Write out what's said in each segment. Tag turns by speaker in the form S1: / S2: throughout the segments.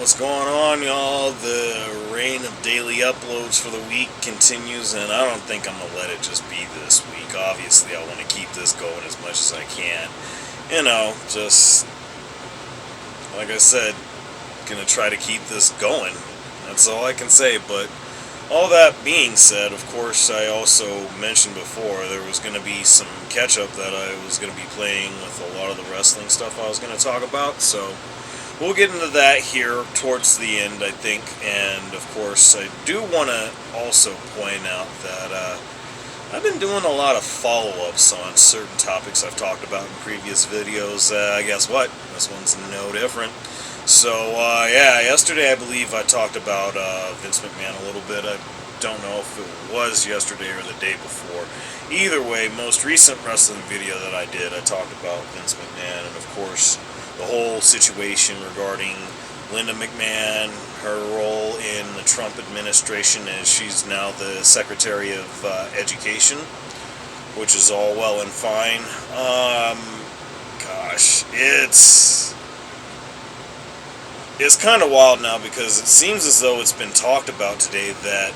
S1: What's going on, y'all? The reign of daily uploads for the week continues, and I don't think I'm gonna let it just be this week. Obviously, I want to keep this going as much as I can. Just like I said, gonna try to keep this going. That's all I can say, but all that being said, of course, I also mentioned before there was going to be some catch-up that I was going to be playing with a lot of the wrestling stuff I was going to talk about, so we'll get into that here towards the end, I think. And of course, I do want to also point out that I've been doing a lot of follow-ups on certain topics I've talked about in previous videos. Guess what? This one's no different. So, yesterday I believe I talked about Vince McMahon a little bit. I don't know if it was yesterday or the day before. Either way, most recent wrestling video that I did, I talked about Vince McMahon and, of course, the whole situation regarding Linda McMahon, her role in the Trump administration as she's now the Secretary of Education, which is all well and fine. It's kind of wild now because it seems as though it's been talked about today that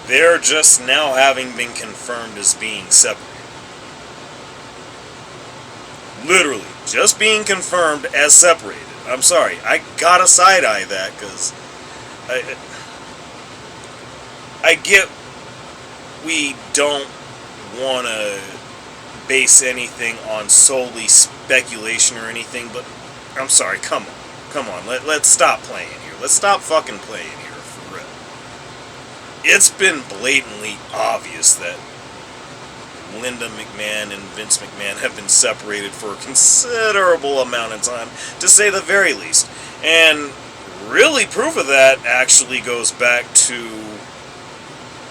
S1: they're just now having been confirmed as being separated. Literally, just being confirmed as separated. I'm sorry, I gotta side-eye that because I get we don't want to base anything on solely speculation or anything, but I'm sorry, come on, let's stop playing here. Let's stop fucking playing here, for real. It's been blatantly obvious that Linda McMahon and Vince McMahon have been separated for a considerable amount of time, to say the very least. And really proof of that actually goes back to,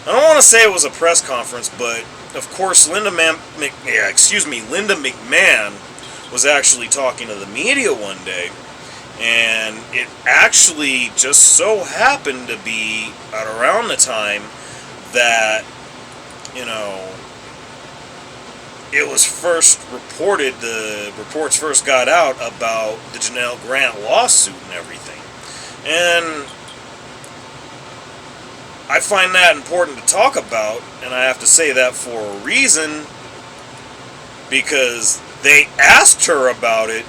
S1: I don't want to say it was a press conference, but of course Linda McMahon was actually talking to the media one day, and it actually just so happened to be at around the time that, it was first reported, the reports first got out about the Janelle Grant lawsuit and everything. And I find that important to talk about, and I have to say that for a reason, because they asked her about it.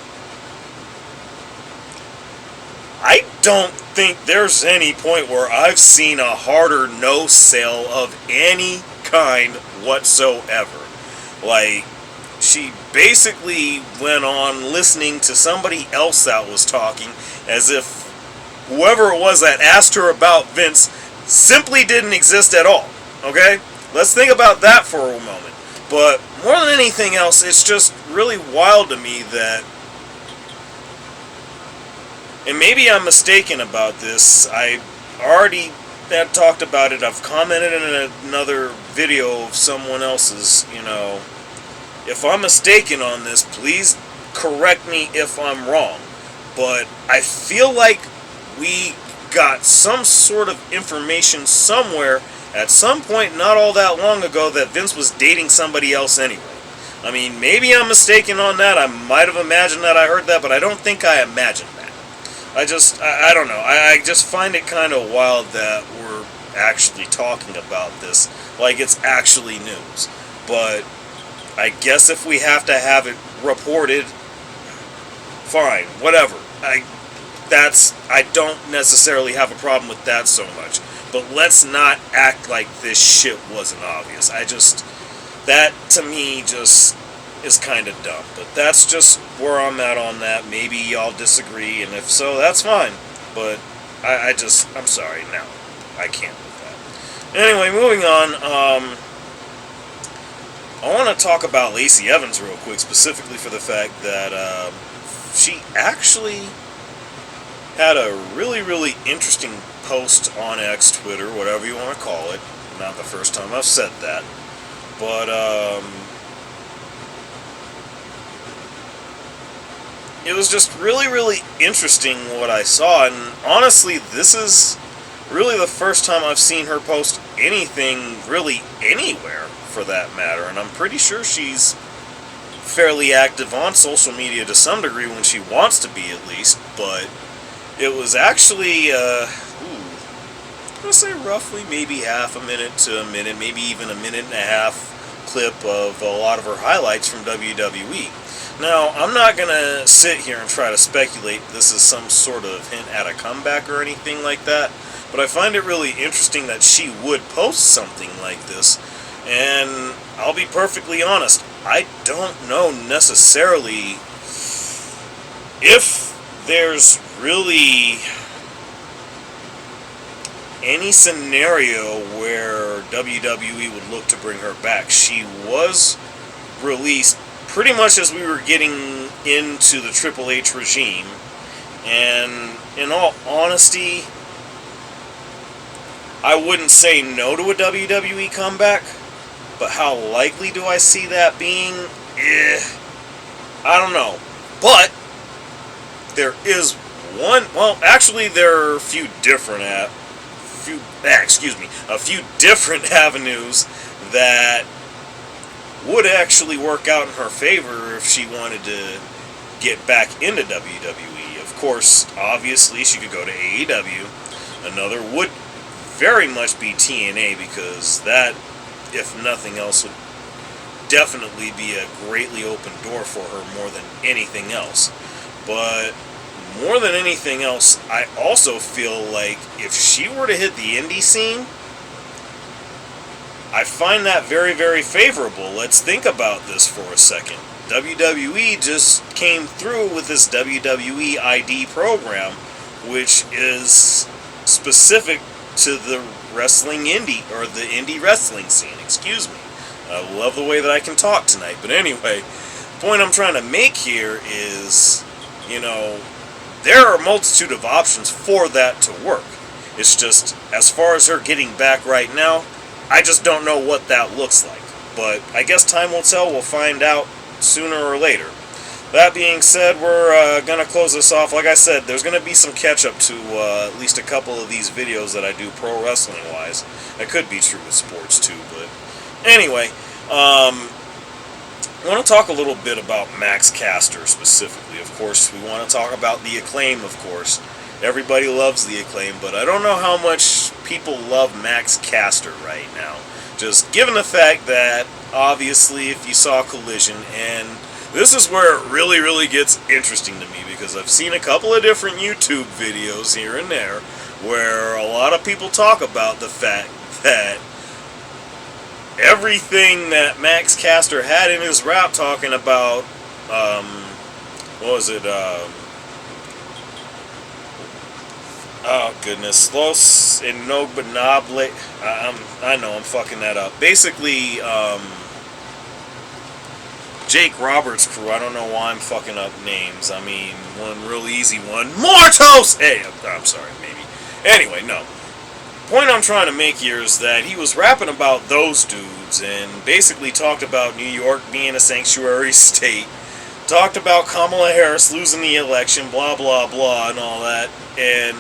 S1: I don't think there's any point where I've seen a harder no sale of any kind whatsoever. Like, she basically went on listening to somebody else that was talking as if whoever it was that asked her about Vince simply didn't exist at all. Okay? Let's think about that for a moment. But more than anything else, it's just really wild to me that, and maybe I'm mistaken about this, I already had talked about it, I've commented in another video of someone else's, if I'm mistaken on this, please correct me if I'm wrong, but I feel like we got some sort of information somewhere at some point not all that long ago that Vince was dating somebody else anyway. I mean, maybe I'm mistaken on that. I might have imagined that I heard that, but I don't think I imagined that. I don't know. I just find it kind of wild that we're actually talking about this like it's actually news. But I guess if we have to have it reported, fine, whatever. I don't necessarily have a problem with that so much. But let's not act like this shit wasn't obvious. That to me just is kind of dumb. But that's just where I'm at on that. Maybe y'all disagree, and if so, that's fine. But I'm sorry, no. I can't with that. Anyway, moving on, I want to talk about Lacey Evans real quick, specifically for the fact that she actually had a really, really interesting post on X, Twitter, whatever you want to call it. Not the first time I've said that. But, it was just really, really interesting what I saw. And honestly, this is really the first time I've seen her post anything really anywhere, for that matter. And I'm pretty sure she's fairly active on social media to some degree when she wants to be, at least. But it was actually, let's say roughly maybe half a minute to a minute, maybe even a minute and a half clip of a lot of her highlights from WWE. Now, I'm not going to sit here and try to speculate this is some sort of hint at a comeback or anything like that, but I find it really interesting that she would post something like this, and I'll be perfectly honest, I don't know necessarily if there's really any scenario where WWE would look to bring her back. She was released pretty much as we were getting into the Triple H regime, and in all honesty, I wouldn't say no to a WWE comeback, but how likely do I see that being? I don't know. But there is one, well, actually there are a few different avenues that would actually work out in her favor if she wanted to get back into WWE. Of course, obviously, she could go to AEW. Another would very much be TNA, because that, if nothing else, would definitely be a greatly open door for her more than anything else. But more than anything else, I also feel like if she were to hit the indie scene, I find that very, very favorable. Let's think about this for a second. WWE just came through with this WWE ID program, which is specific to the wrestling indie, or the indie wrestling scene, excuse me. I love the way that I can talk tonight. But anyway, the point I'm trying to make here is, there are a multitude of options for that to work. It's just, as far as her getting back right now, I just don't know what that looks like. But I guess time will tell. We'll find out sooner or later. That being said, we're going to close this off. Like I said, there's going to be some catch-up to at least a couple of these videos that I do pro wrestling-wise. That could be true with sports, too. But anyway, I want to talk a little bit about Max Caster specifically. Of course, we want to talk about the Acclaim, of course. Everybody loves the Acclaim, but I don't know how much people love Max Caster right now. Just given the fact that, obviously, if you saw Collision, and this is where it really, really gets interesting to me, because I've seen a couple of different YouTube videos here and there where a lot of people talk about the fact that everything that Max Caster had in his rap talking about, what was it, oh goodness, Los Innombrables, I know I'm fucking that up. Basically, Jake Roberts' crew, I don't know why I'm fucking up names. I mean, one real easy one, Mortos! Hey, I'm sorry, maybe. Anyway, no. Point I'm trying to make here is that he was rapping about those dudes and basically talked about New York being a sanctuary state, talked about Kamala Harris losing the election, blah, blah, blah, and all that. And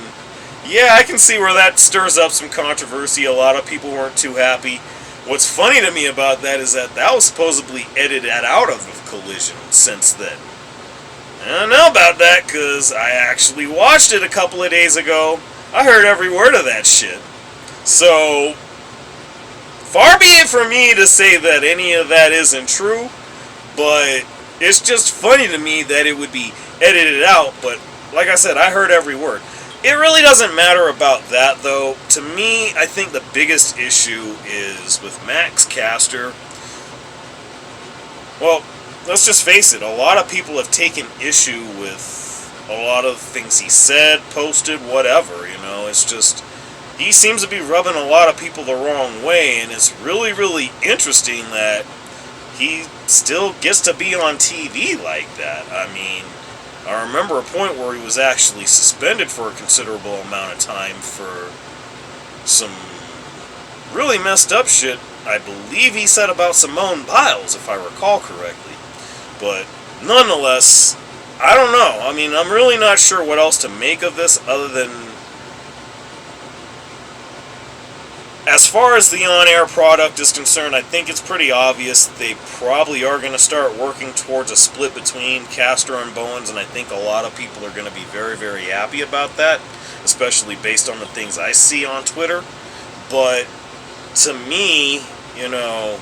S1: yeah, I can see where that stirs up some controversy. A lot of people weren't too happy. What's funny to me about that is that was supposedly edited out of Collision since then. I don't know about that, because I actually watched it a couple of days ago. I heard every word of that shit. So, far be it for me to say that any of that isn't true, but it's just funny to me that it would be edited out. But like I said, I heard every word. It really doesn't matter about that, though. To me, I think the biggest issue is with Max Caster. Well, let's just face it, a lot of people have taken issue with a lot of things he said, posted, whatever, it's just, he seems to be rubbing a lot of people the wrong way, and it's really, really interesting that he still gets to be on TV like that. I mean, I remember a point where he was actually suspended for a considerable amount of time for some really messed up shit. I believe he said about Simone Biles, if I recall correctly. But nonetheless, I don't know. I mean, I'm really not sure what else to make of this other than as far as the on-air product is concerned, I think it's pretty obvious they probably are going to start working towards a split between Castro and Bowens, and I think a lot of people are going to be very, very happy about that, especially based on the things I see on Twitter. But to me, you know,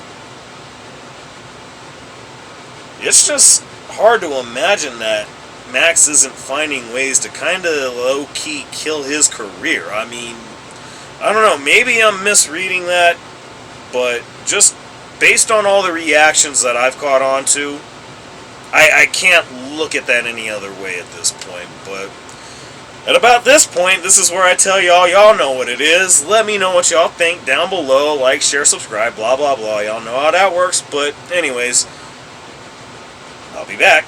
S1: it's just hard to imagine that Max isn't finding ways to kind of low-key kill his career. I mean, I don't know, maybe I'm misreading that, but just based on all the reactions that I've caught on to, I can't look at that any other way at this point. But at about this point, this is where I tell y'all know what it is. Let me know what y'all think down below. Like, share, subscribe, blah, blah, blah. Y'all know how that works. But anyways, I'll be back.